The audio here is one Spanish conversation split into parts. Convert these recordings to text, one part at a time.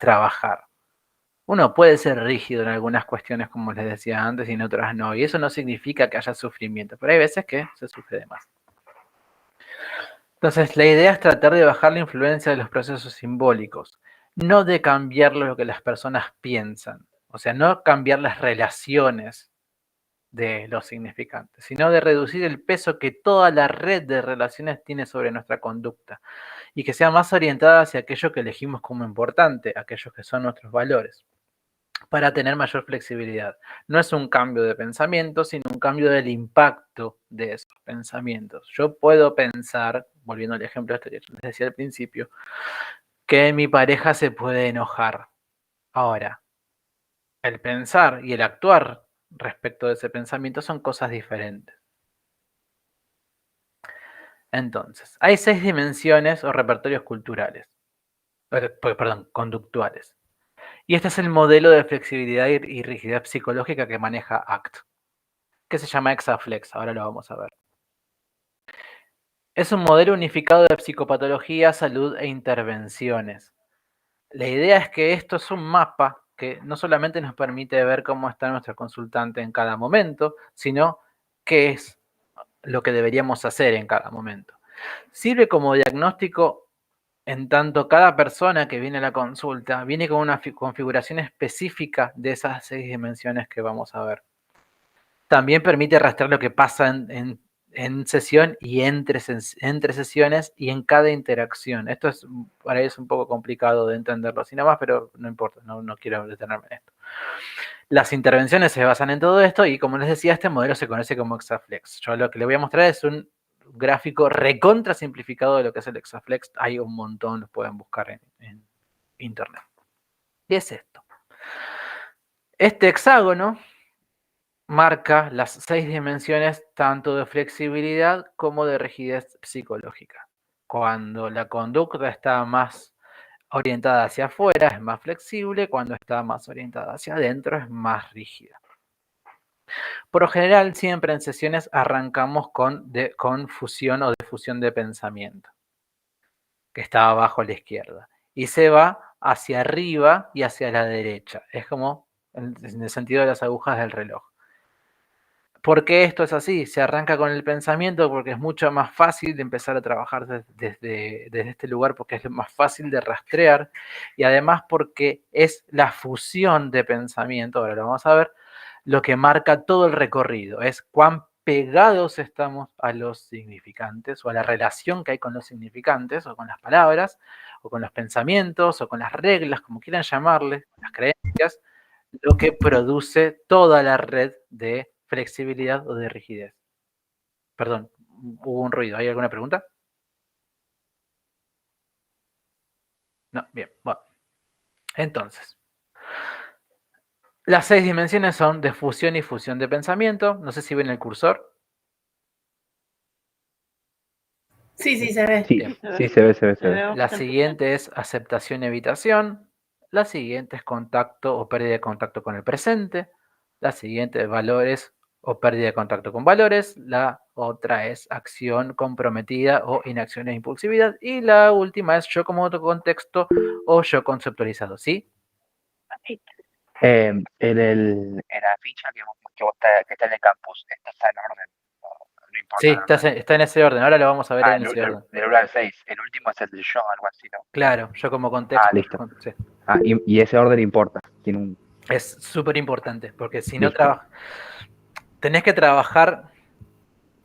trabajar. Uno puede ser rígido en algunas cuestiones, como les decía antes, y en otras no. Y eso no significa que haya sufrimiento, pero hay veces que se sufre de más. Entonces, la idea es tratar de bajar la influencia de los procesos simbólicos, no de cambiar lo que las personas piensan. O sea, no cambiar las relaciones de los significantes, sino de reducir el peso que toda la red de relaciones tiene sobre nuestra conducta y que sea más orientada hacia aquello que elegimos como importante, aquellos que son nuestros valores, para tener mayor flexibilidad. No es un cambio de pensamiento, sino un cambio del impacto de esos pensamientos. Yo puedo pensar, volviendo al ejemplo este que les decía al principio, que mi pareja se puede enojar. Ahora, el pensar y el actuar respecto de ese pensamiento son cosas diferentes. Entonces, hay 6 dimensiones o repertorios culturales, perdón, conductuales. Y este es el modelo de flexibilidad y rigidez psicológica que maneja ACT, que se llama Exaflex, ahora lo vamos a ver. Es un modelo unificado de psicopatología, salud e intervenciones. La idea es que esto es un mapa que no solamente nos permite ver cómo está nuestro consultante en cada momento, sino qué es lo que deberíamos hacer en cada momento. Sirve como diagnóstico en tanto cada persona que viene a la consulta viene con una configuración específica de esas 6 dimensiones que vamos a ver. También permite rastrear lo que pasa en sesión y entre sesiones y en cada interacción. Esto es, para ellos, un poco complicado de entenderlo así nada más, pero no importa, no quiero detenerme en esto. Las intervenciones se basan en todo esto y, como les decía, este modelo se conoce como Exaflex. Yo lo que les voy a mostrar es un gráfico recontra simplificado de lo que es el Exaflex. Hay un montón, los pueden buscar en internet. ¿Qué es esto? Este hexágono marca las 6 dimensiones tanto de flexibilidad como de rigidez psicológica. Cuando la conducta está más orientada hacia afuera es más flexible, cuando está más orientada hacia adentro es más rígida. Por lo general, siempre en sesiones arrancamos con fusión o difusión de pensamiento, que está abajo a la izquierda, y se va hacia arriba y hacia la derecha. Es como en el sentido de las agujas del reloj. ¿Por qué esto es así? Se arranca con el pensamiento porque es mucho más fácil de empezar a trabajar desde este lugar, porque es más fácil de rastrear, y además porque es la fusión de pensamiento, ahora lo vamos a ver, lo que marca todo el recorrido, es cuán pegados estamos a los significantes o a la relación que hay con los significantes o con las palabras o con los pensamientos o con las reglas, como quieran llamarle, las creencias, lo que produce toda la red de flexibilidad o de rigidez. Perdón, hubo un ruido. ¿Hay alguna pregunta? No, bien, bueno. Entonces, las 6 dimensiones son de fusión y fusión de pensamiento. No sé si ven el cursor. Sí, se ve. Sí, se ve. La siguiente es aceptación y evitación. La siguiente es contacto o pérdida de contacto con el presente. La siguiente es valores o pérdida de contacto con valores. La otra es acción comprometida o inacción e impulsividad. Y la última es yo como contexto o yo conceptualizado. ¿Sí? En la ficha que está en el campus, está en orden. No importa. Sí, está en ese orden. Ahora lo vamos a ver en ese orden. Del 1 al 6. El último es el de yo, algo así, ¿no? Claro, yo como contexto. Listo. Sí. Y ese orden importa. Es súper importante, porque si no tenés que trabajar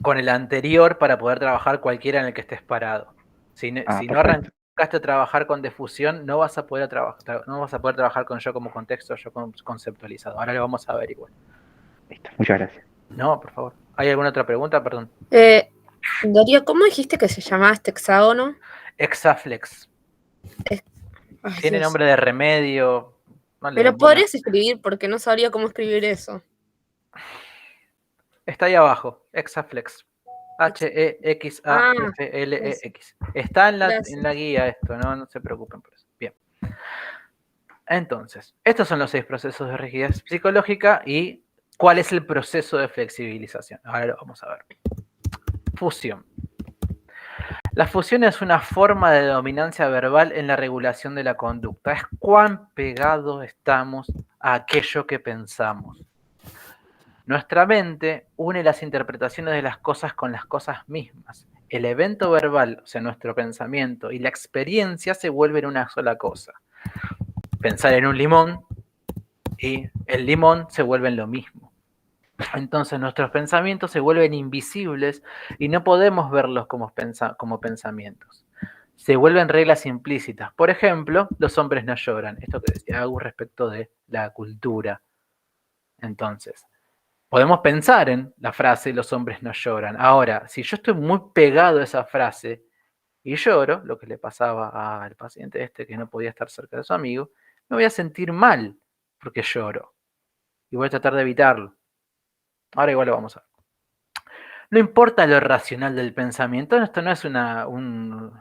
con el anterior para poder trabajar cualquiera en el que estés parado. Si no arrancaste a trabajar con difusión, no vas a poder trabajar con yo como contexto, yo conceptualizado. Ahora lo vamos a ver igual. Listo, muchas gracias. No, por favor. ¿Hay alguna otra pregunta? Perdón. Darío, ¿cómo dijiste que se llamaba este hexágono? Exaflex. Tiene nombre de remedio. Pero podrías escribir, porque no sabría cómo escribir eso. Está ahí abajo, Exaflex. H-E-X-A-F-L-E-X. Está en la guía esto, no se preocupen por eso. Bien. Entonces, estos son los 6 procesos de rigidez psicológica y cuál es el proceso de flexibilización. Ahora lo vamos a ver. Fusión. La fusión es una forma de dominancia verbal en la regulación de la conducta. Es cuán pegados estamos a aquello que pensamos. Nuestra mente une las interpretaciones de las cosas con las cosas mismas. El evento verbal, o sea, nuestro pensamiento, y la experiencia se vuelven una sola cosa. Pensar en un limón y el limón se vuelve lo mismo. Entonces nuestros pensamientos se vuelven invisibles y no podemos verlos como pensamientos. Se vuelven reglas implícitas. Por ejemplo, los hombres no lloran. Esto que decía Agus respecto de la cultura. Entonces, podemos pensar en la frase los hombres no lloran. Ahora, si yo estoy muy pegado a esa frase y lloro, lo que le pasaba al paciente este que no podía estar cerca de su amigo, me voy a sentir mal porque lloro. Y voy a tratar de evitarlo. Ahora igual lo vamos a ver. No importa lo racional del pensamiento, esto no es un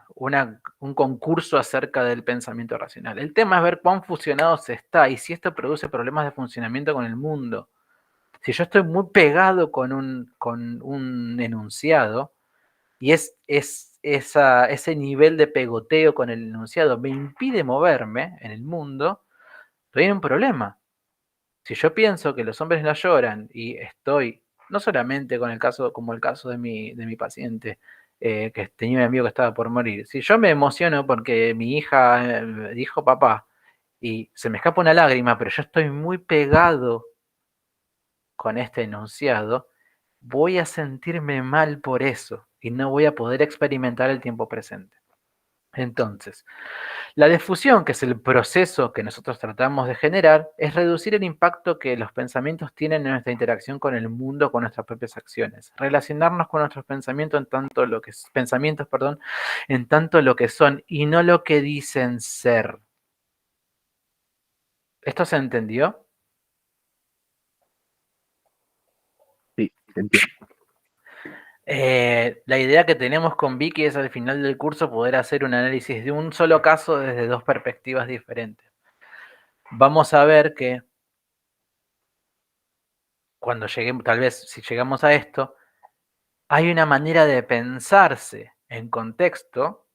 concurso acerca del pensamiento racional. El tema es ver cuán fusionado se está y si esto produce problemas de funcionamiento con el mundo. Si yo estoy muy pegado con un enunciado y ese nivel de pegoteo con el enunciado me impide moverme en el mundo, estoy en un problema. Si yo pienso que los hombres no lloran y estoy, no solamente con el caso, como el caso de mi paciente, que tenía un amigo que estaba por morir, si yo me emociono porque mi hija dijo papá y se me escapa una lágrima, pero yo estoy muy pegado con este enunciado, voy a sentirme mal por eso y no voy a poder experimentar el tiempo presente. Entonces, la difusión, que es el proceso que nosotros tratamos de generar, es reducir el impacto que los pensamientos tienen en nuestra interacción con el mundo, con nuestras propias acciones. Relacionarnos con nuestros pensamientos en tanto lo que son y no lo que dicen ser. ¿Esto se entendió? Sí, entiendo. La idea que tenemos con Vicky es al final del curso poder hacer un análisis de un solo caso desde dos perspectivas diferentes. Vamos a ver que cuando lleguemos, tal vez si llegamos a esto, hay una manera de pensarse en contexto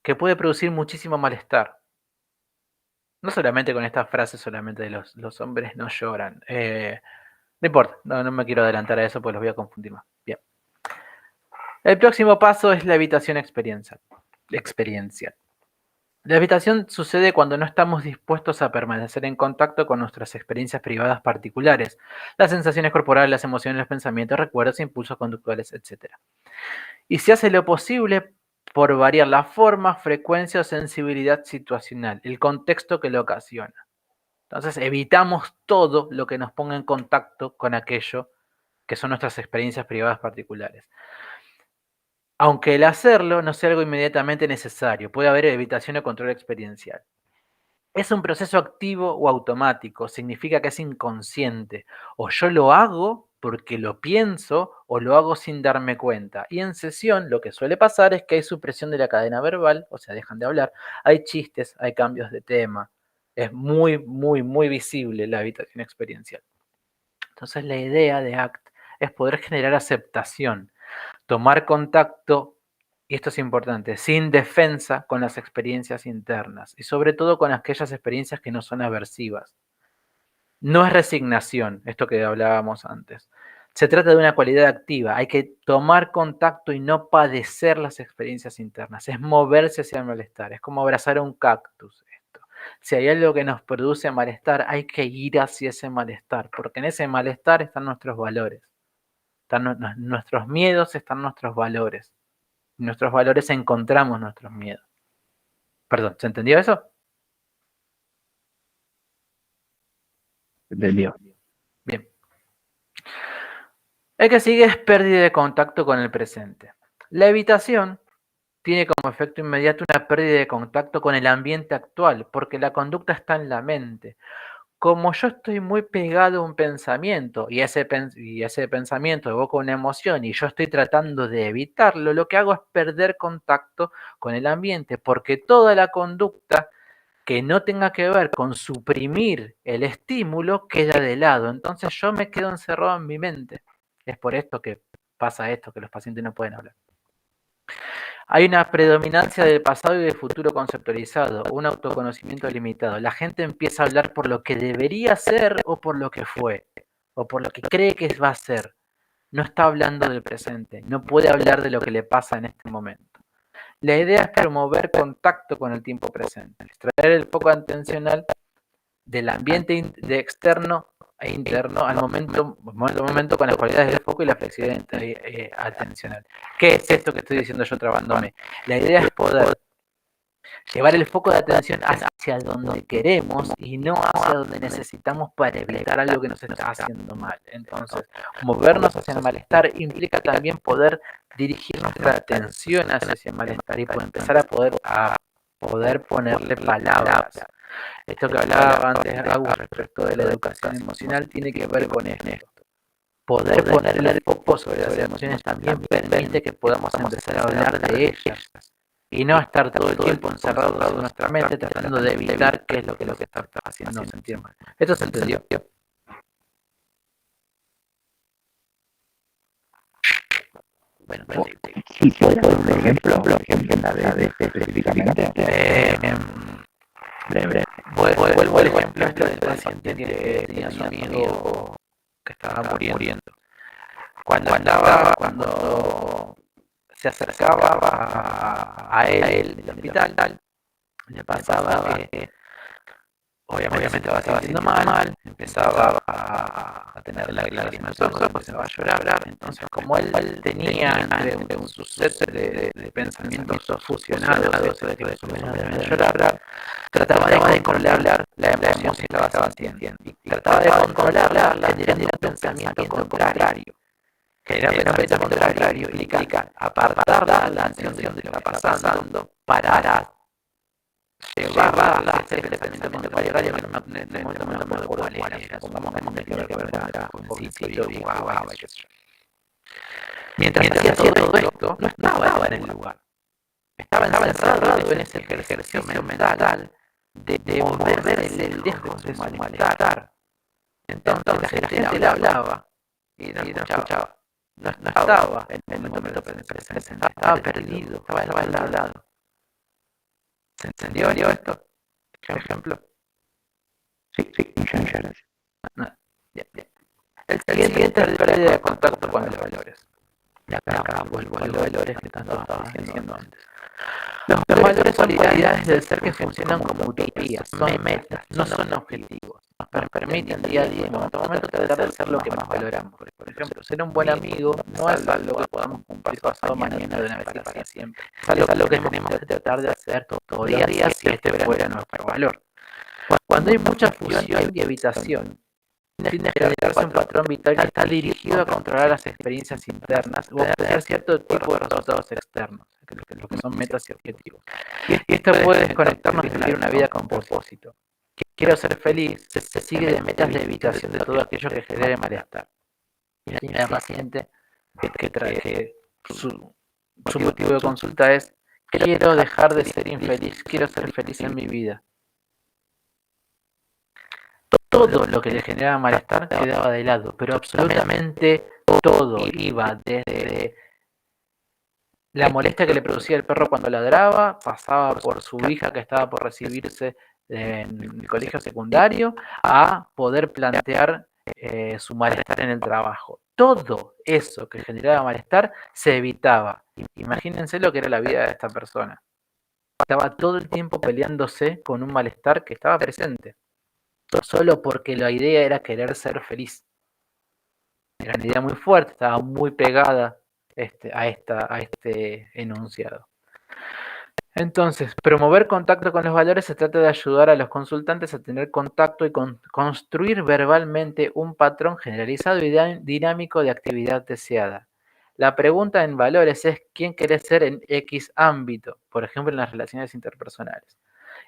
que puede producir muchísimo malestar. No solamente con estas frases, solamente de los hombres no lloran. No importa, no me quiero adelantar a eso porque los voy a confundir más. Bien. El próximo paso es la evitación experiencial. La evitación sucede cuando no estamos dispuestos a permanecer en contacto con nuestras experiencias privadas particulares, las sensaciones corporales, las emociones, los pensamientos, recuerdos, impulsos conductuales, etc. Y se hace lo posible por variar la forma, frecuencia o sensibilidad situacional, el contexto que lo ocasiona. Entonces evitamos todo lo que nos ponga en contacto con aquello que son nuestras experiencias privadas particulares. Aunque el hacerlo no sea algo inmediatamente necesario, puede haber evitación o control experiencial. Es un proceso activo o automático, significa que es inconsciente. O yo lo hago porque lo pienso o lo hago sin darme cuenta. Y en sesión lo que suele pasar es que hay supresión de la cadena verbal, o sea, dejan de hablar, hay chistes, hay cambios de tema. Es muy, muy, muy visible la evitación experiencial. Entonces la idea de ACT es poder generar aceptación, tomar contacto, y esto es importante, sin defensa con las experiencias internas y sobre todo con aquellas experiencias que no son aversivas. No es resignación, esto que hablábamos antes. Se trata de una cualidad activa. Hay que tomar contacto y no padecer las experiencias internas. Es moverse hacia el malestar. Es como abrazar a un cactus. Esto. Si hay algo que nos produce malestar, hay que ir hacia ese malestar, porque en ese malestar están nuestros valores. Están nuestros miedos, están nuestros valores. En nuestros valores encontramos nuestros miedos. Perdón, ¿se entendió eso? Entendido. Bien. El que sigue es pérdida de contacto con el presente. La evitación tiene como efecto inmediato una pérdida de contacto con el ambiente actual, porque la conducta está en la mente. Como yo estoy muy pegado a un pensamiento y ese pensamiento evoca una emoción y yo estoy tratando de evitarlo, lo que hago es perder contacto con el ambiente, porque toda la conducta que no tenga que ver con suprimir el estímulo queda de lado. Entonces yo me quedo encerrado en mi mente. Es por esto que pasa esto, que los pacientes no pueden hablar. Hay una predominancia del pasado y del futuro conceptualizado, un autoconocimiento limitado. La gente empieza a hablar por lo que debería ser o por lo que fue, o por lo que cree que va a ser. No está hablando del presente, no puede hablar de lo que le pasa en este momento. La idea es promover contacto con el tiempo presente, extraer el foco atencional del ambiente externo e interno al momento con las cualidades del foco y la flexibilidad atencional. ¿Qué es esto que estoy diciendo yo trabándome? La idea es poder llevar el foco de atención hacia donde queremos y no hacia donde necesitamos para evitar algo que nos está haciendo mal. Entonces, movernos hacia el malestar implica también poder dirigir nuestra atención hacia ese malestar y empezar a poder ponerle palabras. Esto que hablaba antes Agus respecto de la educación emocional tiene que ver con esto. Poder ponerle el foco sobre las emociones también permite que podamos empezar a hablar de ellas y no estar todo el tiempo encerrados en nuestra mente tratando de evitar qué es lo que está haciendo sentir mal. ¿Esto se entendió? Bueno, sí, ¿puedo dar un ejemplo de específicamente? Breve. Vuelvo al ejemplo del paciente que tenía su amigo que estaba muriendo. Cuando se acercaba a él en el hospital, le pasaba que obviamente estaba sintiendo mal, empezaba a tener lágrimas en los ojos, empezaba a llorar. Entonces, como él tenía entre un suceso de pensamientos fusionados, de que su mente debía llorar, trataba de controlar la emoción que estaba sintiendo. Y trataba de controlarla generando un pensamiento contrario. Generar un pensamiento contrario implica apartar la atención de lo que está pasando para llevarla a hacer el pensamiento contrario, que no me acuerdo cuál era, supongamos que tiene que ver con jovencito y guau, qué sé yo. Mientras hacía todo esto, no estaba en el lugar. Estaba encerrado en ese ejercicio mental de moverse lejos de su malestar. Entonces la gente le hablaba y no escuchaba. No estaba en el momento presente, estaba perdido, estaba del lado. ¿Se entendió esto? Ejemplo. Sí, muchas gracias. Bien. El siguiente es la pérdida de contacto con los valores. Y acá vuelvo a los valores que tanto estaba diciendo antes. Los valores son cualidades del ser que funcionan como utopías, son metas, no son objetivos. Nos permiten día a día y momento a momento tratar de ser lo que más valoramos. Por ejemplo, ser un buen amigo no es algo que podamos cumplir pasado mañana de una vez y para siempre. Es algo que tenemos que tratar de hacer todos los días si este fuera nuestro valor. Cuando hay mucha fusión y evitación, tiende a generarse un patrón vital que está dirigido a controlar las experiencias internas o a obtener cierto tipo de resultados externos, lo que son metas y objetivos. Y esto puede desconectarnos de vivir una vida con propósito. Quiero ser feliz, se sigue de metas de evitación de todo aquello que genere malestar. Y la paciente que su motivo de consulta es: quiero dejar de ser infeliz, quiero ser feliz en mi vida. Todo lo que le generaba malestar quedaba de lado, pero absolutamente todo iba desde la molestia que le producía el perro cuando ladraba, pasaba por su hija que estaba por recibirse en el colegio secundario, a poder plantear su malestar en el trabajo. Todo eso que generaba malestar se evitaba. Imagínense lo que era la vida de esta persona. Estaba todo el tiempo peleándose con un malestar que estaba presente, solo porque la idea era querer ser feliz. Era una idea muy fuerte, estaba muy pegada a este enunciado. Entonces, promover contacto con los valores se trata de ayudar a los consultantes a tener contacto y construir verbalmente un patrón generalizado y dinámico de actividad deseada. La pregunta en valores es: ¿quién querés ser en X ámbito? Por ejemplo, en las relaciones interpersonales.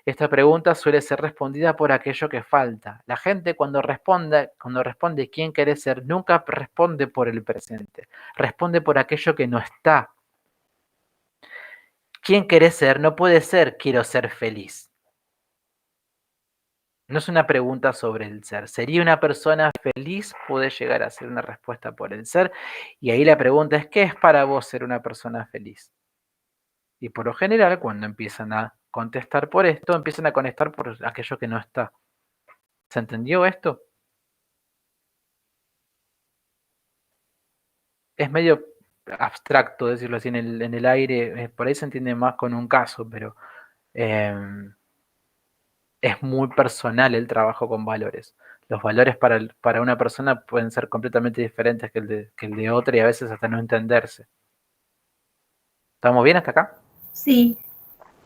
Esta pregunta suele ser respondida por aquello que falta. La gente cuando responde quién querés ser, nunca responde por el presente, responde por aquello que no está. ¿Quién querés ser? No puede ser quiero ser feliz. No es una pregunta sobre el ser. ¿Sería una persona feliz? Puede llegar a ser una respuesta por el ser. Y ahí la pregunta es: ¿qué es para vos ser una persona feliz? Y por lo general, cuando empiezan a contestar por esto, empiezan a conectar por aquello que no está. ¿Se entendió esto? Es medio abstracto decirlo así en el aire, por ahí se entiende más con un caso, pero es muy personal el trabajo con valores. Los valores para una persona pueden ser completamente diferentes que el de otra y a veces hasta no entenderse. ¿Estamos bien hasta acá? Sí,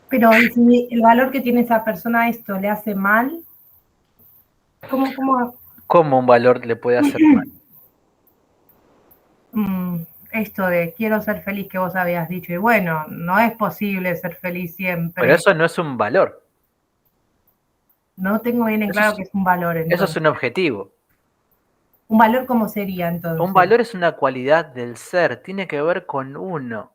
pero ¿y si el valor que tiene esa persona a esto le hace mal? ¿Cómo ¿Cómo un valor le puede hacer mal? esto de quiero ser feliz que vos habías dicho? Y bueno, no es posible ser feliz siempre. Pero eso no es un valor. No tengo bien en claro que es un valor, entonces. Eso es un objetivo. ¿Un valor cómo sería, entonces? Un valor es una cualidad del ser, tiene que ver con uno.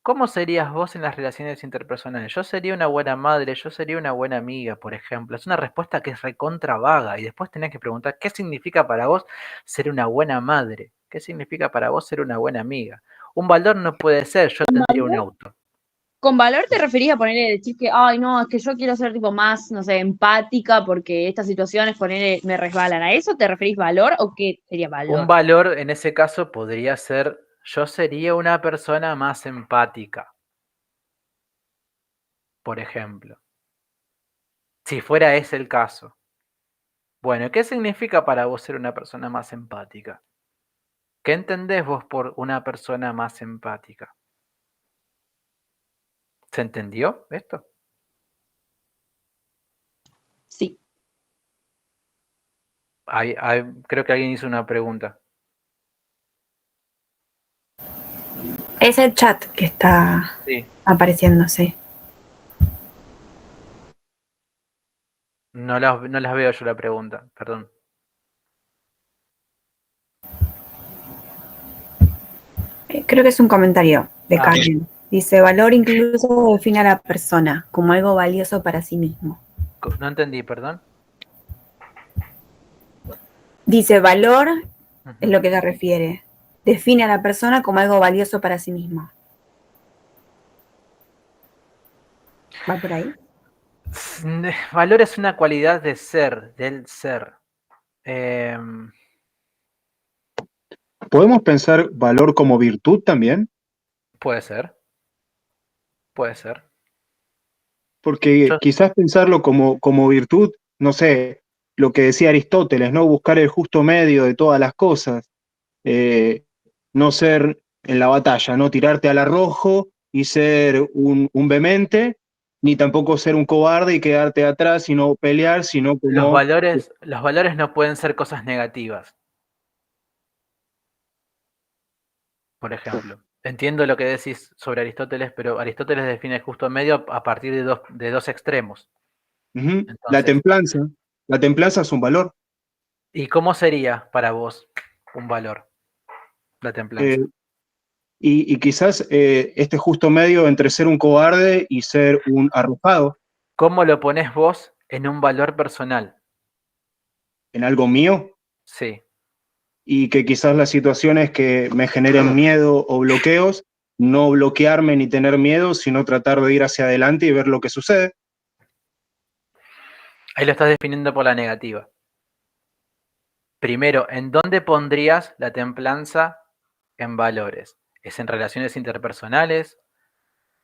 ¿Cómo serías vos en las relaciones interpersonales? Yo sería una buena madre, yo sería una buena amiga, por ejemplo. Es una respuesta que es recontra vaga y después tenés que preguntar, ¿qué significa para vos ser una buena madre? ¿Qué significa para vos ser una buena amiga? Un valor no puede ser, yo tendría un auto. ¿Con valor te referís a ponerle, decir que, ay, no, es que yo quiero ser tipo más, no sé, empática porque estas situaciones ponerle, me resbalan? ¿A eso te referís valor o qué sería valor? Un valor en ese caso podría ser, yo sería una persona más empática, por ejemplo. Si fuera ese el caso. Bueno, ¿qué significa para vos ser una persona más empática? ¿Qué entendés vos por una persona más empática? ¿Se entendió esto? Sí. Creo que alguien hizo una pregunta. Es el chat que está apareciendo, sí. No las veo yo la pregunta, perdón. Creo que es un comentario de Karen. Dice, valor incluso define a la persona como algo valioso para sí mismo. No entendí, perdón. Dice, valor es lo que se refiere. Define a la persona como algo valioso para sí mismo. ¿Va por ahí? Valor es una cualidad de ser, del ser. ¿Podemos pensar valor como virtud también? Puede ser. Puede ser. Porque quizás pensarlo como virtud, no sé, lo que decía Aristóteles, ¿no? Buscar el justo medio de todas las cosas. No ser en la batalla, no tirarte al arrojo y ser un vehemente, ni tampoco ser un cobarde y quedarte atrás y no pelear, sino como... Los valores no pueden ser cosas negativas. Por ejemplo. Entiendo lo que decís sobre Aristóteles, pero Aristóteles define el justo medio a partir de dos extremos. Entonces, la templanza es un valor. ¿Y cómo sería para vos un valor la templanza? Y quizás este justo medio entre ser un cobarde y ser un arrojado. ¿Cómo lo ponés vos en un valor personal? ¿En algo mío? Sí. Y que quizás las situaciones que me generen miedo o bloqueos, no bloquearme ni tener miedo, sino tratar de ir hacia adelante y ver lo que sucede. Ahí lo estás definiendo por la negativa. Primero, ¿en dónde pondrías la templanza en valores? ¿Es en relaciones interpersonales?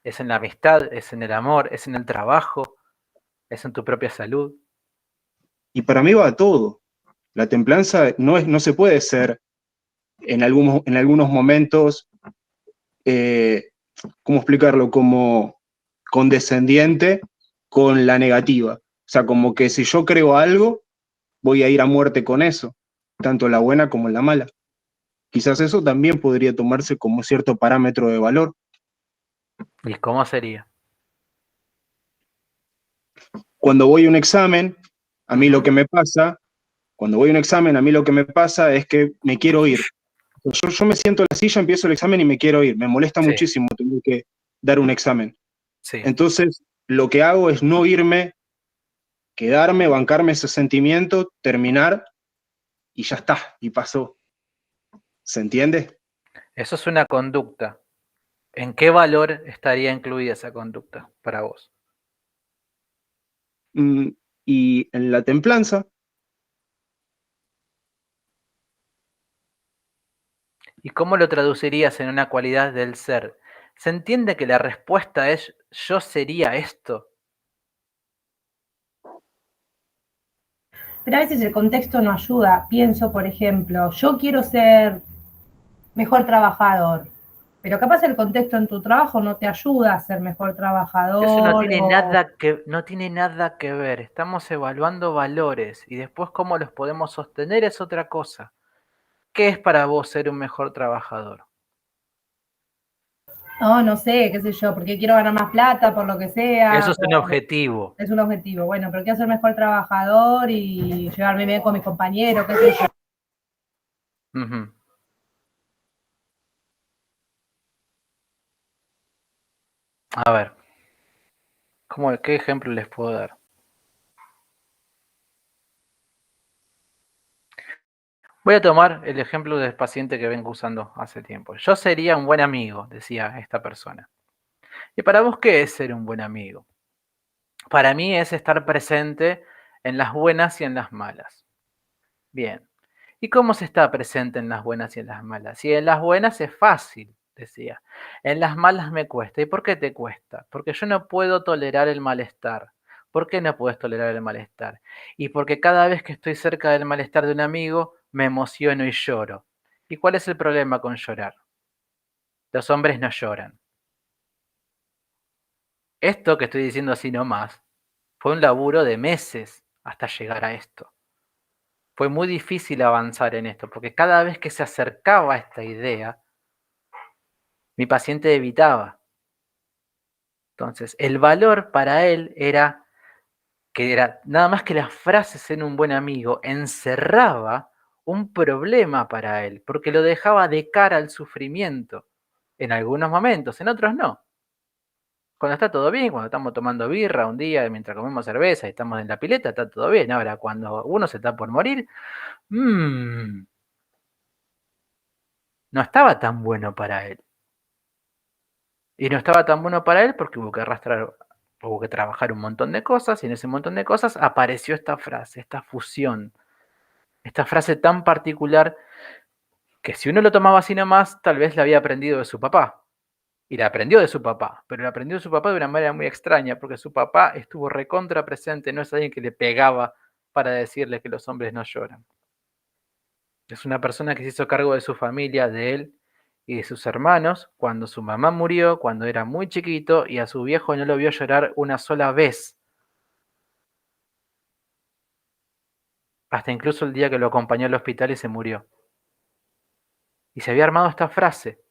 ¿Es en la amistad? ¿Es en el amor? ¿Es en el trabajo? ¿Es en tu propia salud? Y para mí va todo. La templanza no se puede ser en algunos momentos, ¿cómo explicarlo? Como condescendiente con la negativa. O sea, como que si yo creo algo, voy a ir a muerte con eso, tanto la buena como la mala. Quizás eso también podría tomarse como cierto parámetro de valor. ¿Y cómo sería? Cuando voy a un examen, a mí lo que me pasa, es que me quiero ir. Yo me siento en la silla, empiezo el examen y me quiero ir. Me molesta muchísimo tener que dar un examen. Sí. Entonces, lo que hago es no irme, quedarme, bancarme ese sentimiento, terminar y ya está, y pasó. ¿Se entiende? Eso es una conducta. ¿En qué valor estaría incluida esa conducta para vos? Y en la templanza, ¿Y cómo lo traducirías en una cualidad del ser? ¿Se entiende que la respuesta es yo sería esto? Pero a veces el contexto no ayuda. Pienso, por ejemplo, yo quiero ser mejor trabajador, pero capaz el contexto en tu trabajo no te ayuda a ser mejor trabajador. Eso no tiene nada que ver. Estamos evaluando valores y después cómo los podemos sostener es otra cosa. ¿Qué es para vos ser un mejor trabajador? No sé, qué sé yo, porque quiero ganar más plata, por lo que sea. Eso es un objetivo. Es un objetivo, bueno, pero quiero ser mejor trabajador y llevarme bien con mis compañeros, qué sé yo. Ujú. A ver, ¿qué ejemplo les puedo dar? Voy a tomar el ejemplo del paciente que vengo usando hace tiempo. Yo sería un buen amigo, decía esta persona. ¿Y para vos qué es ser un buen amigo? Para mí es estar presente en las buenas y en las malas. Bien. ¿Y cómo se está presente en las buenas y en las malas? Y en las buenas es fácil, decía. En las malas me cuesta. ¿Y por qué te cuesta? Porque yo no puedo tolerar el malestar. ¿Por qué no puedes tolerar el malestar? Y porque cada vez que estoy cerca del malestar de un amigo, me emociono y lloro. ¿Y cuál es el problema con llorar? Los hombres no lloran. Esto que estoy diciendo así nomás fue un laburo de meses hasta llegar a esto. Fue muy difícil avanzar en esto, porque cada vez que se acercaba a esta idea, mi paciente evitaba. Entonces, el valor para él era nada más que las frases en un buen amigo, encerraba un problema para él, porque lo dejaba de cara al sufrimiento. En algunos momentos, en otros no. Cuando está todo bien, cuando estamos tomando birra un día mientras comemos cerveza y estamos en la pileta, está todo bien. Ahora, cuando uno se está por morir, no estaba tan bueno para él. Y no estaba tan bueno para él porque hubo que trabajar un montón de cosas, y en ese montón de cosas apareció esta frase, esta fusión, esta frase tan particular que si uno lo tomaba así nomás, tal vez la había aprendido de su papá. Y la aprendió de su papá, pero la aprendió de su papá de una manera muy extraña, porque su papá estuvo recontra presente, no es alguien que le pegaba para decirle que los hombres no lloran. Es una persona que se hizo cargo de su familia, de él y de sus hermanos, cuando su mamá murió, cuando era muy chiquito, y a su viejo no lo vio llorar una sola vez. Hasta incluso el día que lo acompañó al hospital y se murió. Y se había armado esta frase: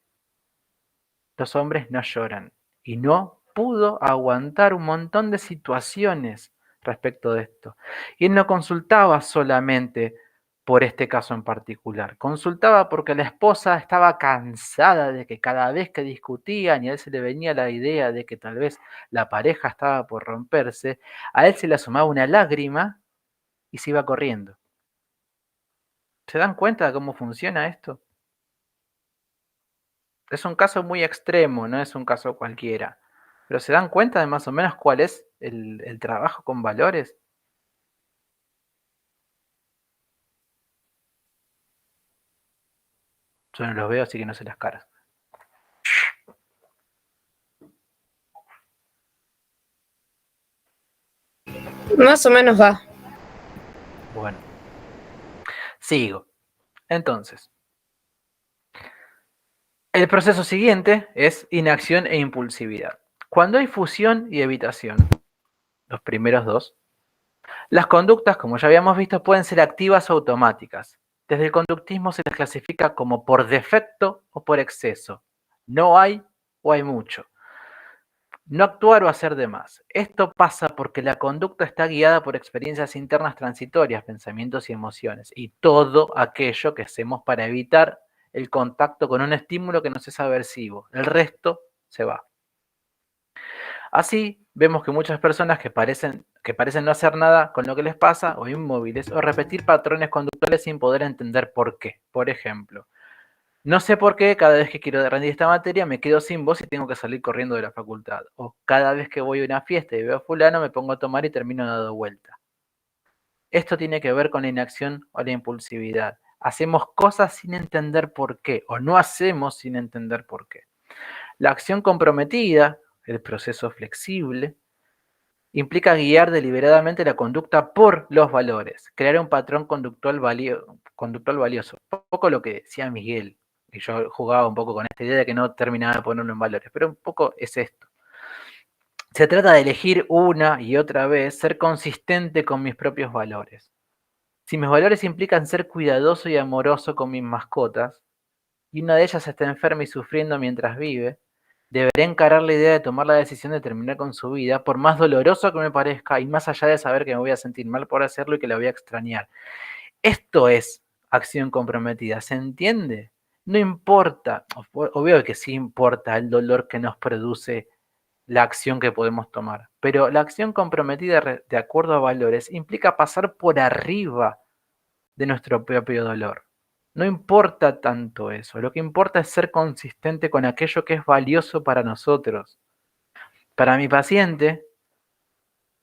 los hombres no lloran. Y no pudo aguantar un montón de situaciones respecto de esto. Y él no consultaba solamente por este caso en particular. Consultaba porque la esposa estaba cansada de que cada vez que discutían y a él se le venía la idea de que tal vez la pareja estaba por romperse, a él se le asomaba una lágrima y se iba corriendo. ¿Se dan cuenta de cómo funciona esto? Es un caso muy extremo, no es un caso cualquiera. Pero ¿se dan cuenta de más o menos cuál es el trabajo con valores? Yo no los veo, así que no sé las caras. Más o menos va. Bueno. Sigo. Entonces, el proceso siguiente es inacción e impulsividad. Cuando hay fusión y evitación, los primeros dos, las conductas, como ya habíamos visto, pueden ser activas o automáticas. Desde el conductismo se las clasifica como por defecto o por exceso. No hay o hay mucho. No actuar o hacer de más. Esto pasa porque la conducta está guiada por experiencias internas transitorias, pensamientos y emociones, y todo aquello que hacemos para evitar el contacto con un estímulo que nos es aversivo. El resto se va. Así, vemos que muchas personas que parecen no hacer nada con lo que les pasa, o inmóviles, o repetir patrones conductuales sin poder entender por qué. Por ejemplo, No sé por qué cada vez que quiero rendir esta materia me quedo sin voz y tengo que salir corriendo de la facultad. O cada vez que voy a una fiesta y veo a fulano me pongo a tomar y termino dando vuelta. Esto tiene que ver con la inacción o la impulsividad. Hacemos cosas sin entender por qué, o no hacemos sin entender por qué. La acción comprometida, el proceso flexible, implica guiar deliberadamente la conducta por los valores, crear un patrón conductual valioso. Un poco lo que decía Miguel, y yo jugaba un poco con esta idea de que no terminaba de ponerlo en valores, pero un poco es esto. Se trata de elegir una y otra vez ser consistente con mis propios valores. Si mis valores implican ser cuidadoso y amoroso con mis mascotas, y una de ellas está enferma y sufriendo mientras vive, deberé encarar la idea de tomar la decisión de terminar con su vida, por más doloroso que me parezca y más allá de saber que me voy a sentir mal por hacerlo y que la voy a extrañar. Esto es acción comprometida, ¿se entiende? No importa, obvio que sí importa el dolor que nos produce la acción que podemos tomar, pero la acción comprometida de acuerdo a valores implica pasar por arriba de nuestro propio dolor. No importa tanto eso, lo que importa es ser consistente con aquello que es valioso para nosotros. Para mi paciente,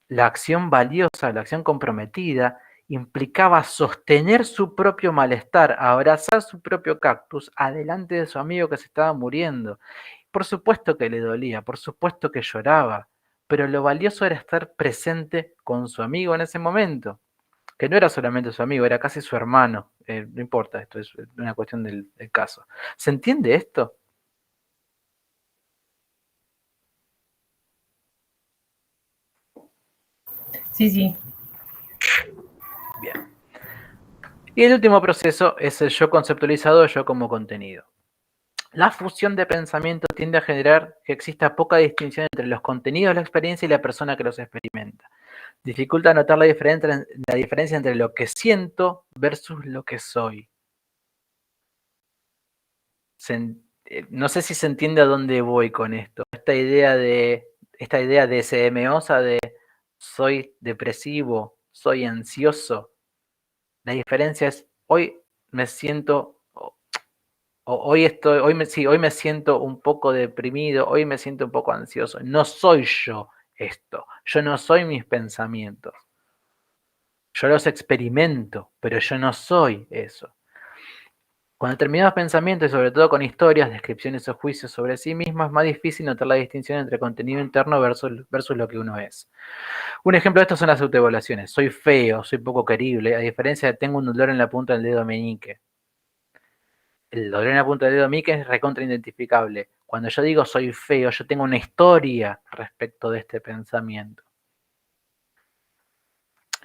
la acción valiosa, la acción comprometida, implicaba sostener su propio malestar, abrazar su propio cactus adelante de su amigo que se estaba muriendo. Por supuesto que le dolía, por supuesto que lloraba, pero lo valioso era estar presente con su amigo en ese momento, que no era solamente su amigo, era casi su hermano. No importa, esto es una cuestión del caso. ¿Se entiende esto? Sí, sí. Bien. Y el último proceso es el yo conceptualizado, yo como contenido. La fusión de pensamiento tiende a generar que exista poca distinción entre los contenidos de la experiencia y la persona que los experimenta. Dificulta notar la diferencia entre lo que siento versus lo que soy. No sé si se entiende a dónde voy con esto. Esta idea DSM-osa de soy depresivo, soy ansioso. La diferencia es hoy me siento hoy me siento un poco deprimido, hoy me siento un poco ansioso. No soy yo esto. Yo no soy mis pensamientos. Yo los experimento, pero yo no soy eso. Con determinados pensamientos y sobre todo con historias, descripciones o juicios sobre sí mismo, es más difícil notar la distinción entre contenido interno versus lo que uno es. Un ejemplo de esto son las autoevaluaciones. Soy feo, soy poco querible, a diferencia de tengo un dolor en la punta del dedo meñique. El dolor en la punta del dedo meñique es recontraidentificable. Cuando yo digo soy feo, yo tengo una historia respecto de este pensamiento.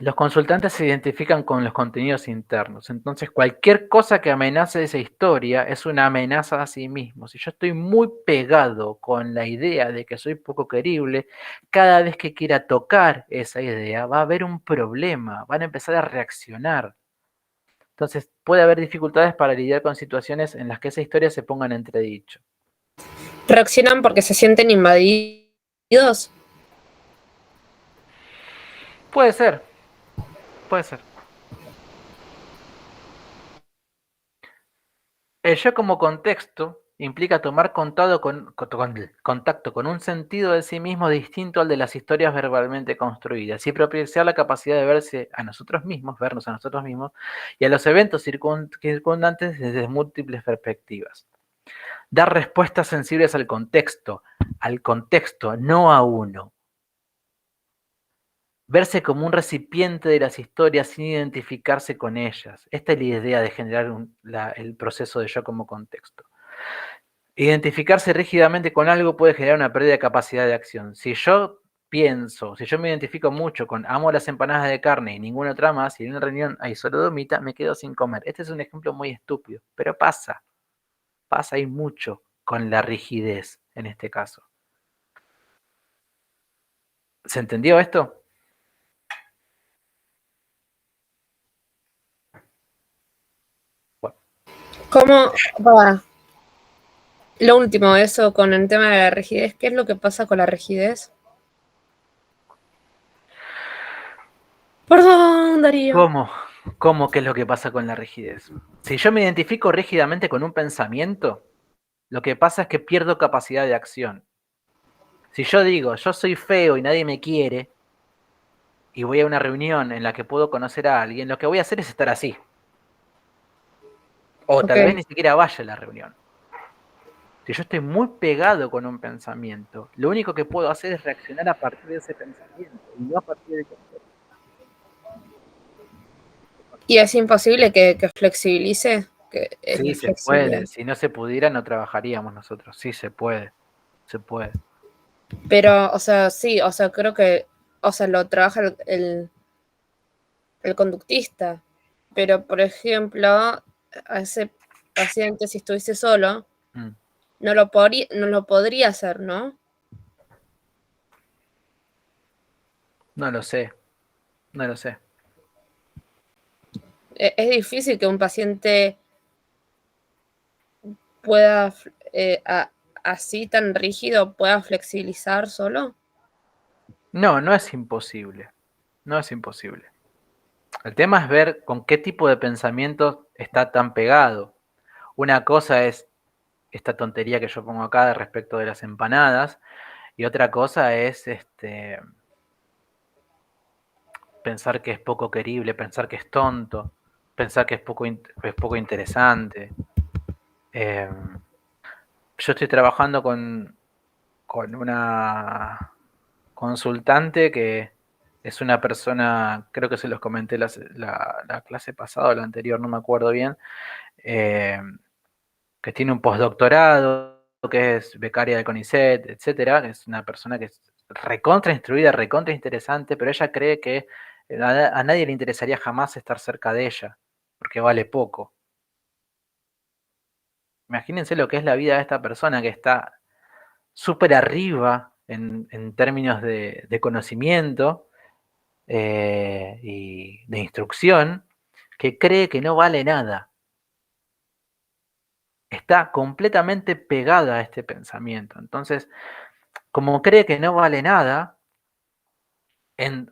Los consultantes se identifican con los contenidos internos, entonces cualquier cosa que amenace esa historia es una amenaza a sí mismo. Si yo estoy muy pegado con la idea de que soy poco querible, cada vez que quiera tocar esa idea va a haber un problema, van a empezar a reaccionar. Entonces puede haber dificultades para lidiar con situaciones en las que esa historia se ponga en entredicho. ¿Reaccionan porque se sienten invadidos? Puede ser. Puede ser. El yo como contexto implica tomar contacto con un sentido de sí mismo distinto al de las historias verbalmente construidas y propiciar la capacidad de vernos a nosotros mismos y a los eventos circundantes desde múltiples perspectivas. Dar respuestas sensibles al contexto, no a uno. Verse como un recipiente de las historias sin identificarse con ellas. Esta es la idea de generar el proceso de yo como contexto. Identificarse rígidamente con algo puede generar una pérdida de capacidad de acción. Si yo me identifico mucho con amo las empanadas de carne y ninguna otra más, y en una reunión hay solo domita, me quedo sin comer. Este es un ejemplo muy estúpido, pero pasa y mucho con la rigidez en este caso. ¿Se entendió esto? ¿Cómo va? Lo último, eso con el tema de la rigidez, ¿qué es lo que pasa con la rigidez? Perdón, Darío. ¿Cómo qué es lo que pasa con la rigidez? Si yo me identifico rígidamente con un pensamiento, lo que pasa es que pierdo capacidad de acción. Si yo digo, yo soy feo y nadie me quiere, y voy a una reunión en la que puedo conocer a alguien, lo que voy a hacer es estar así. O tal vez ni siquiera vaya a la reunión. Si yo estoy muy pegado con un pensamiento, lo único que puedo hacer es reaccionar a partir de ese pensamiento y no a partir de contexto. ¿Y es imposible que flexibilice? Sí, se puede. Si no se pudiera, no trabajaríamos nosotros. Sí, se puede. Se puede. Pero, o sea, sí, o sea, creo que, o sea, lo trabaja el conductista. Pero, por ejemplo, a ese paciente, si estuviese solo, no lo podría hacer, ¿no? No lo sé. No lo sé. Es difícil que un paciente pueda, así tan rígido, pueda flexibilizar solo. No, no es imposible. No es imposible. El tema es ver con qué tipo de pensamiento está tan pegado. Una cosa es esta tontería que yo pongo acá respecto de las empanadas, y otra cosa es pensar que es poco querible, pensar que es tonto, pensar que es poco interesante. Yo estoy trabajando con una consultante que es una persona, creo que se los comenté la clase pasada o la anterior, no me acuerdo bien, que tiene un postdoctorado, que es becaria de CONICET, etcétera, que es una persona que es recontra instruida, recontra interesante, pero ella cree que a nadie le interesaría jamás estar cerca de ella, porque vale poco. Imagínense lo que es la vida de esta persona que está súper arriba en términos de conocimiento y de instrucción, que cree que no vale nada. Está completamente pegada a este pensamiento. Entonces, como cree que no vale nada, en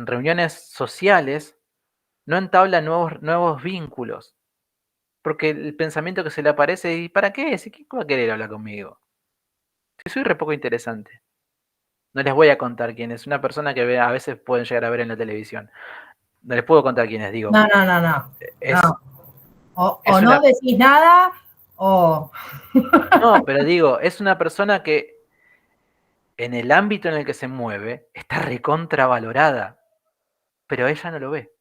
reuniones sociales no entabla nuevos vínculos. Porque el pensamiento que se le aparece, ¿y para qué? ¿Quién va a querer hablar conmigo? Si soy re poco interesante. No les voy a contar quién es. Una persona que a veces pueden llegar a ver en la televisión. No les puedo contar quién es, digo. No. O no decís nada, o... No, pero digo, es una persona que en el ámbito en el que se mueve está recontravalorada, pero ella no lo ve.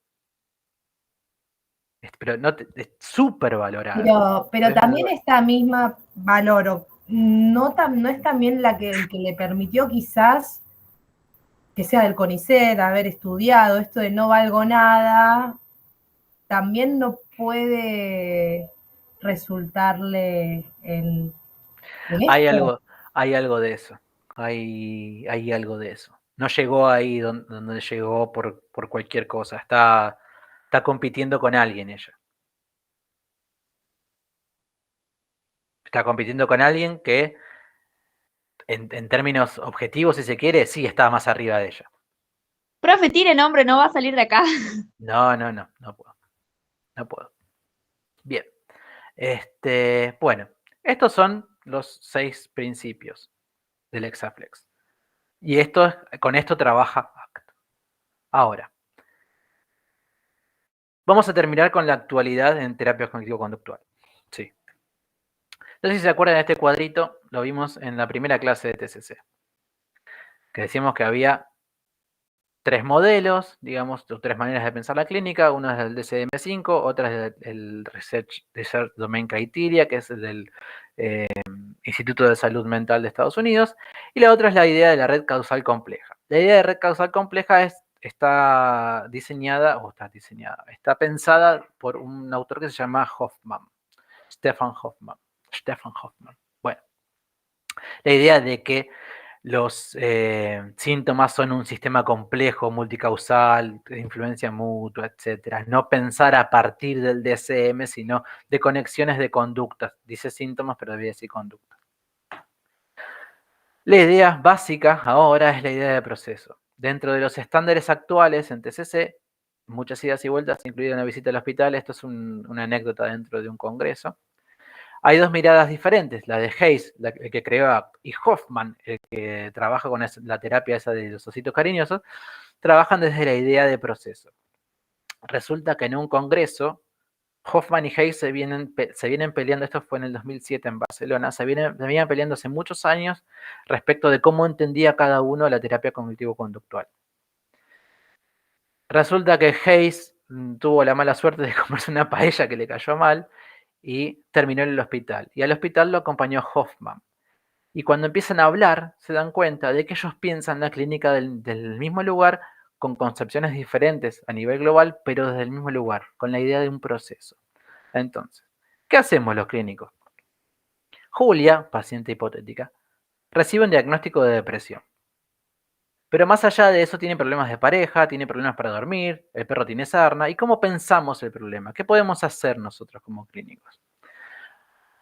Pero no es súper valorada. Pero también esta misma valor, no es también la que le permitió quizás que sea del CONICET, haber estudiado esto de no valgo nada, también no puede resultarle en hay esto. algo de eso. Hay algo de eso. No llegó ahí donde llegó por cualquier cosa. Está compitiendo con alguien ella. Está compitiendo con alguien que, en términos objetivos, si se quiere, sí está más arriba de ella. Profe, tire nombre, no va a salir de acá. No puedo. No puedo. Bien. Bueno, estos son los 6 principios del Hexaflex. Y con esto trabaja ACT. Ahora, vamos a terminar con la actualidad en terapia cognitivo-conductual. Sí. No sé si se acuerdan de este cuadrito, lo vimos en la primera clase de TCC. Que decíamos que había 3 modelos, digamos, 3 maneras de pensar la clínica. Una es del DSM-5, otra es del Research Domain Criteria, que es el del Instituto de Salud Mental de Estados Unidos, y la otra es la idea de la red causal compleja. La idea de red causal compleja está pensada por un autor que se llama Stefan Hoffman. Bueno, la idea de que los síntomas son un sistema complejo, multicausal, de influencia mutua, etc. No pensar a partir del DSM, sino de conexiones de conductas. Dice síntomas, pero debe decir conductas. La idea básica ahora es la idea de proceso. Dentro de los estándares actuales en TCC, muchas idas y vueltas, incluida una visita al hospital. Esto es una anécdota dentro de un congreso. Hay dos miradas diferentes, la de Hayes, el que creó, y Hoffman, el que trabaja con la terapia esa de los ositos cariñosos, trabajan desde la idea de proceso. Resulta que en un congreso, Hoffman y Hayes se vienen peleando, esto fue en el 2007 en Barcelona, se vienen peleando hace muchos años respecto de cómo entendía cada uno la terapia cognitivo-conductual. Resulta que Hayes tuvo la mala suerte de comerse una paella que le cayó mal y terminó en el hospital. Y al hospital lo acompañó Hoffman. Y cuando empiezan a hablar, se dan cuenta de que ellos piensan la clínica del mismo lugar con concepciones diferentes a nivel global, pero desde el mismo lugar, con la idea de un proceso. Entonces, ¿qué hacemos los clínicos? Julia, paciente hipotética, recibe un diagnóstico de depresión. Pero más allá de eso tiene problemas de pareja, tiene problemas para dormir, el perro tiene sarna. ¿Y cómo pensamos el problema? ¿Qué podemos hacer nosotros como clínicos?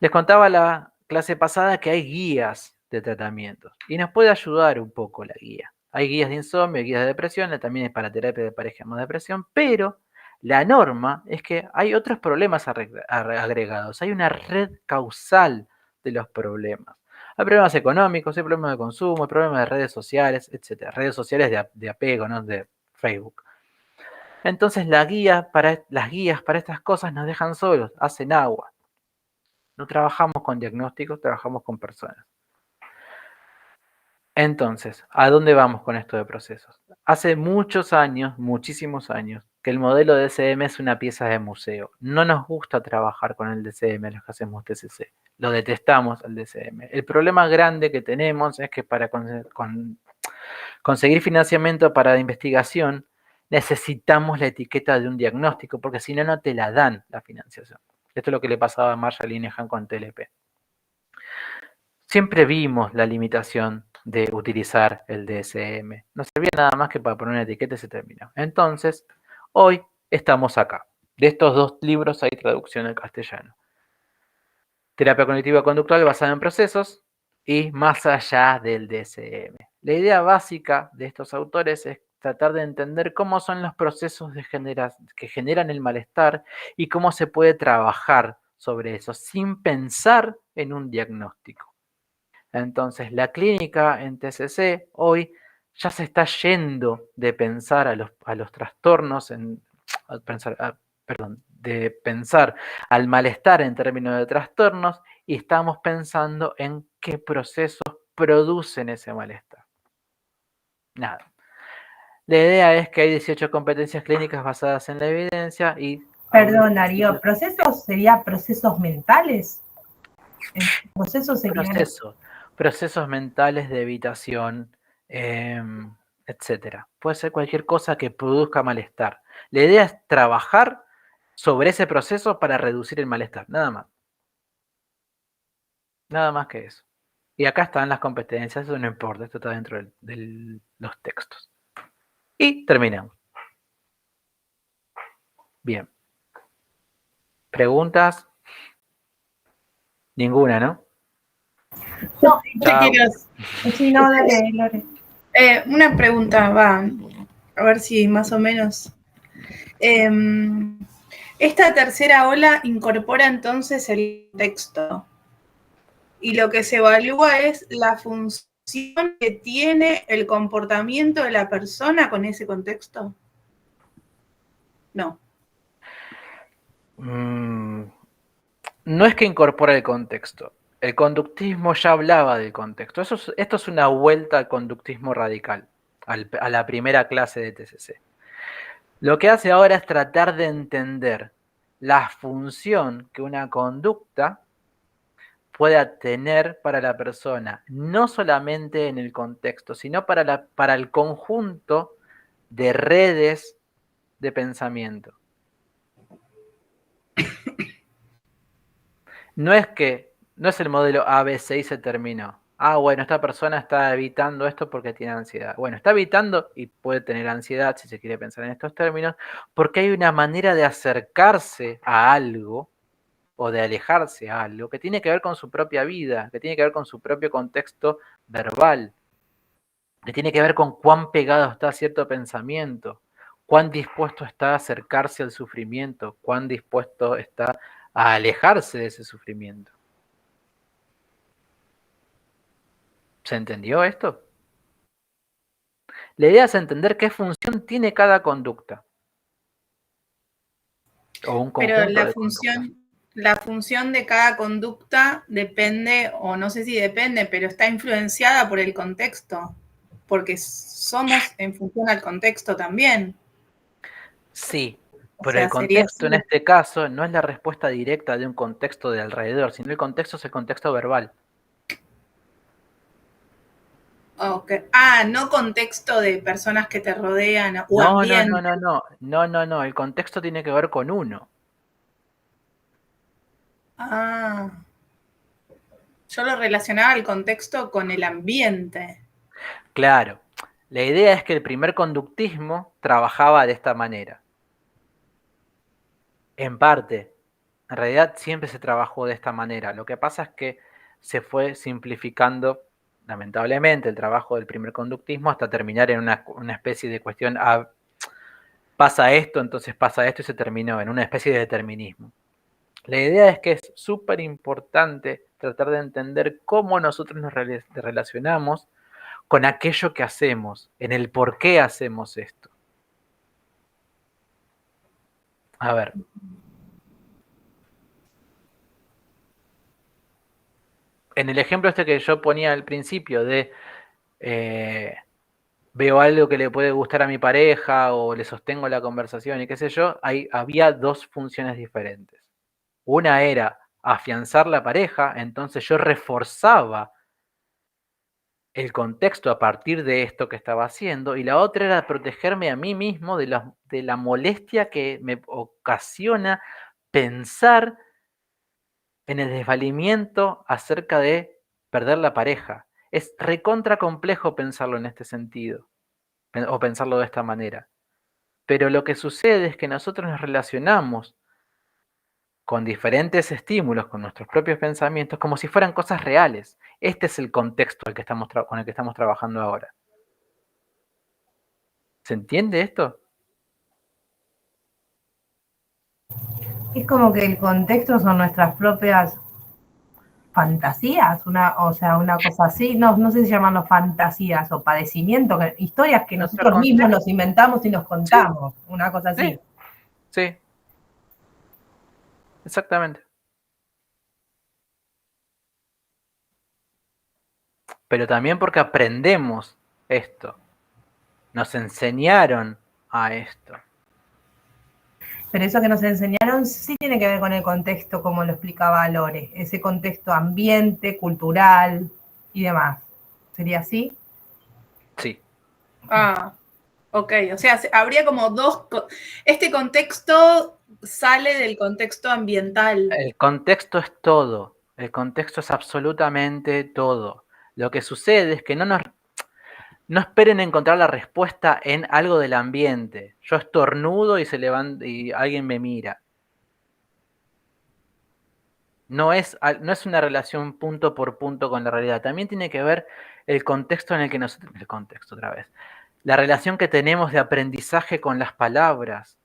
Les contaba la clase pasada que hay guías de tratamientos y nos puede ayudar un poco la guía. Hay guías de insomnio, guías de depresión, también es para terapia de pareja más depresión, pero la norma es que hay otros problemas agregados, hay una red causal de los problemas. Hay problemas económicos, hay problemas de consumo, hay problemas de redes sociales, etc. Redes sociales de apego, ¿no? De Facebook. Entonces las guías para estas cosas nos dejan solos, hacen agua. No trabajamos con diagnósticos, trabajamos con personas. Entonces, ¿a dónde vamos con esto de procesos? Hace muchos años, muchísimos años, que el modelo DCM es una pieza de museo. No nos gusta trabajar con el DCM, los que hacemos TCC. Lo detestamos el DCM. El problema grande que tenemos es que para conseguir financiamiento para la investigación necesitamos la etiqueta de un diagnóstico, porque si no, no te la dan la financiación. Esto es lo que le pasaba a Marshall Linehan con TLP. Siempre vimos la limitación de utilizar el DSM. No servía nada más que para poner una etiqueta y se terminó. Entonces, hoy estamos acá. De estos dos libros hay traducción al castellano. Terapia cognitiva conductual basada en procesos y más allá del DSM. La idea básica de estos autores es tratar de entender cómo son los procesos que generan el malestar y cómo se puede trabajar sobre eso sin pensar en un diagnóstico. Entonces, la clínica en TCC hoy ya se está yendo de pensar a los trastornos, de pensar al malestar en términos de trastornos y estamos pensando en qué procesos producen ese malestar. Nada. La idea es que hay 18 competencias clínicas basadas en la evidencia y... Perdón, Darío, ¿procesos sería procesos mentales? ¿Procesos serían... Procesos mentales de evitación, etcétera. Puede ser cualquier cosa que produzca malestar. La idea es trabajar sobre ese proceso para reducir el malestar, nada más. Nada más que eso. Y acá están las competencias, eso no importa, esto está dentro de los textos. Y terminamos. Bien. ¿Preguntas? Ninguna, ¿no? No, chiquillos. Sí, no, dale, Lore. Una pregunta, a ver si más o menos. Esta tercera ola incorpora entonces el texto. Y lo que se evalúa es la función que tiene el comportamiento de la persona con ese contexto. No. No es que incorpora el contexto. El conductismo ya hablaba del contexto. Esto es una vuelta al conductismo radical, a la primera clase de TCC. Lo que hace ahora es tratar de entender la función que una conducta pueda tener para la persona, no solamente en el contexto, sino para el conjunto de redes de pensamiento. No es el modelo ABC y se terminó. Bueno, esta persona está evitando esto porque tiene ansiedad. Bueno, está evitando y puede tener ansiedad, si se quiere pensar en estos términos, porque hay una manera de acercarse a algo o de alejarse a algo que tiene que ver con su propia vida, que tiene que ver con su propio contexto verbal, que tiene que ver con cuán pegado está cierto pensamiento, cuán dispuesto está a acercarse al sufrimiento, cuán dispuesto está a alejarse de ese sufrimiento. ¿Se entendió esto? La idea es entender qué función tiene cada conducta. O un conjunto Pero de conductas. la función de cada conducta depende, o no sé si depende, pero está influenciada por el contexto, porque somos en función al contexto también. Sí, O pero sea, el contexto en este caso no es la respuesta directa de un contexto de alrededor, sino el contexto es el contexto verbal. Okay. Ah, no contexto de personas que te rodean o ambiente. No, el contexto tiene que ver con uno. Ah, yo lo relacionaba el contexto con el ambiente. Claro, la idea es que el primer conductismo trabajaba de esta manera. En parte, en realidad siempre se trabajó de esta manera. Lo que pasa es que se fue simplificando, lamentablemente, el trabajo del primer conductismo hasta terminar en una especie de cuestión, pasa esto, entonces pasa esto y se terminó en una especie de determinismo. La idea es que es súper importante tratar de entender cómo nosotros nos relacionamos con aquello que hacemos, en el por qué hacemos esto. A ver. En el ejemplo este que yo ponía al principio de veo algo que le puede gustar a mi pareja o le sostengo la conversación y qué sé yo, había dos funciones diferentes. Una era afianzar la pareja, entonces yo reforzaba el contexto a partir de esto que estaba haciendo, y la otra era protegerme a mí mismo de la molestia que me ocasiona pensar en el desvalimiento acerca de perder la pareja. Es recontra complejo pensarlo en este sentido, o pensarlo de esta manera. Pero lo que sucede es que nosotros nos relacionamos con diferentes estímulos, con nuestros propios pensamientos, como si fueran cosas reales. Este es el contexto con el que estamos trabajando ahora. ¿Se entiende esto? Es como que el contexto son nuestras propias fantasías, una cosa así, no sé si llamarlo fantasías o padecimientos, historias que nosotros mismos nos inventamos y nos contamos, sí. Una cosa así. Sí, exactamente. Pero también porque aprendemos esto, nos enseñaron a esto. Pero eso que nos enseñaron sí tiene que ver con el contexto, como lo explicaba Lore, ese contexto ambiente, cultural y demás. ¿Sería así? Sí. Ah, ok. O sea, habría como este contexto sale del contexto ambiental. El contexto es todo. El contexto es absolutamente todo. Lo que sucede es que no esperen encontrar la respuesta en algo del ambiente. Yo estornudo y se levanta y alguien me mira. No es una relación punto por punto con la realidad. También tiene que ver el contexto en el que nosotros... El contexto otra vez. La relación que tenemos de aprendizaje con las palabras.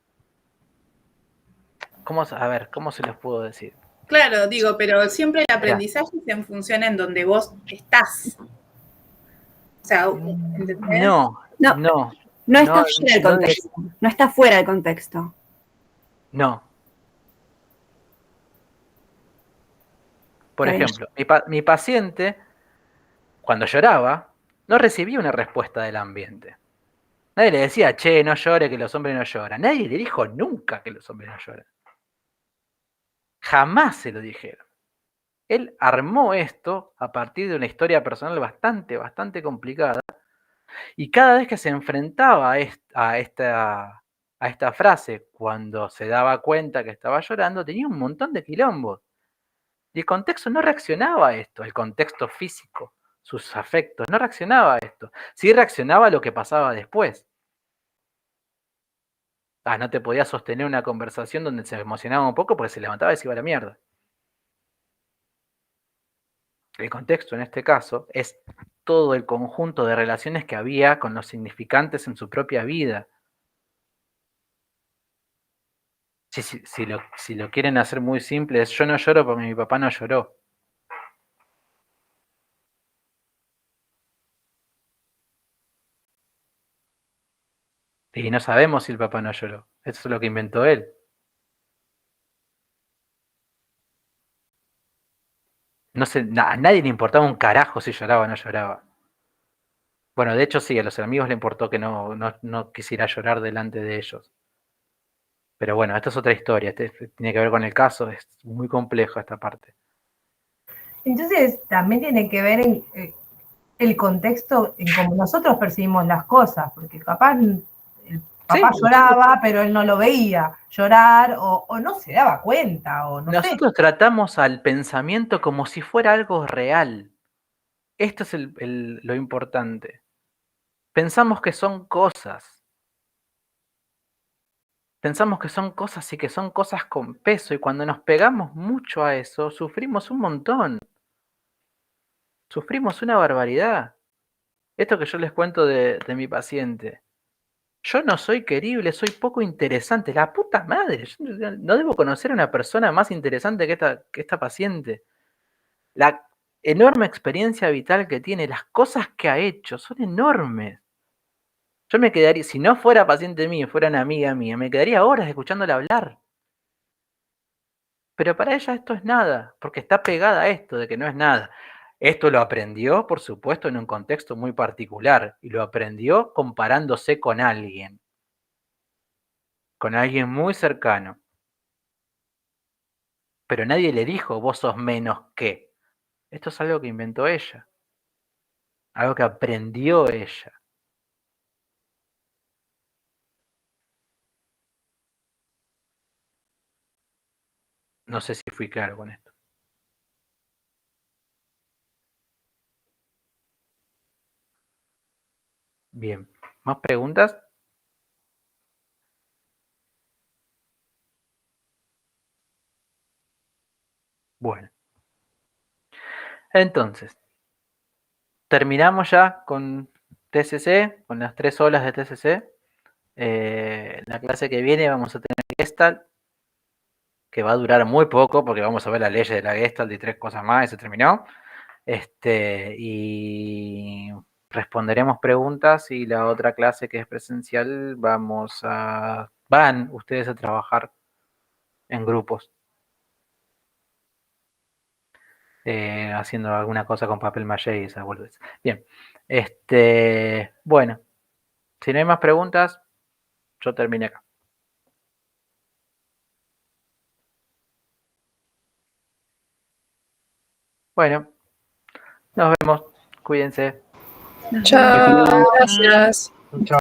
¿Cómo se los puedo decir? Claro, digo, pero siempre el aprendizaje es en función en donde vos estás. O sea, ¿entendés? No está fuera del contexto. No está fuera del contexto. No. Por ejemplo, mi paciente, cuando lloraba, no recibía una respuesta del ambiente. Nadie le decía, che, no llore, que los hombres no lloran. Nadie le dijo nunca que los hombres no lloran. Jamás se lo dijeron. Él armó esto a partir de una historia personal bastante complicada, y cada vez que se enfrentaba a esta frase, cuando se daba cuenta que estaba llorando, tenía un montón de quilombos. Y el contexto no reaccionaba a esto, el contexto físico, sus afectos, no reaccionaba a esto. Sí reaccionaba a lo que pasaba después. No te podía sostener una conversación donde se emocionaba un poco porque se levantaba y se iba a la mierda. El contexto en este caso es todo el conjunto de relaciones que había con los significantes en su propia vida. Si lo quieren hacer muy simple, es yo no lloro porque mi papá no lloró. Y no sabemos si el papá no lloró. Eso es lo que inventó él. No sé, a nadie le importaba un carajo si lloraba o no lloraba. Bueno, de hecho sí, a los amigos le importó que no quisiera llorar delante de ellos. Pero bueno, esta es otra historia. Tiene que ver con el caso. Es muy complejo esta parte. Entonces, también tiene que ver en el contexto en cómo nosotros percibimos las cosas, porque capaz el papá lloraba, pero él no lo veía llorar, o no se daba cuenta, o no sé. Nosotros tratamos al pensamiento como si fuera algo real. Esto es lo importante. Pensamos que son cosas. Pensamos que son cosas y que son cosas con peso, y cuando nos pegamos mucho a eso, sufrimos un montón. Sufrimos una barbaridad. Esto que yo les cuento de mi paciente. Yo no soy querible, soy poco interesante. La puta madre, yo no debo conocer a una persona más interesante que esta paciente. La enorme experiencia vital que tiene, las cosas que ha hecho, son enormes. Yo me quedaría, si no fuera paciente mío, fuera una amiga mía, me quedaría horas escuchándola hablar. Pero para ella esto es nada, porque está pegada a esto de que no es nada. Esto lo aprendió, por supuesto, en un contexto muy particular, y lo aprendió comparándose con alguien muy cercano. Pero nadie le dijo, vos sos menos que. Esto es algo que inventó ella, algo que aprendió ella. No sé si fui claro con esto. Bien, ¿más preguntas? Bueno. Entonces, terminamos ya con TCC, con las 3 olas de TCC. La clase que viene vamos a tener Gestalt, que va a durar muy poco porque vamos a ver la ley de la Gestalt y 3 cosas más y se terminó. Y responderemos preguntas, y la otra clase que es presencial van ustedes a trabajar en grupos. Haciendo alguna cosa con papel maché y esas boludez. Bien, bueno, si no hay más preguntas, yo terminé acá. Bueno, nos vemos, cuídense. Chao, gracias. Chao.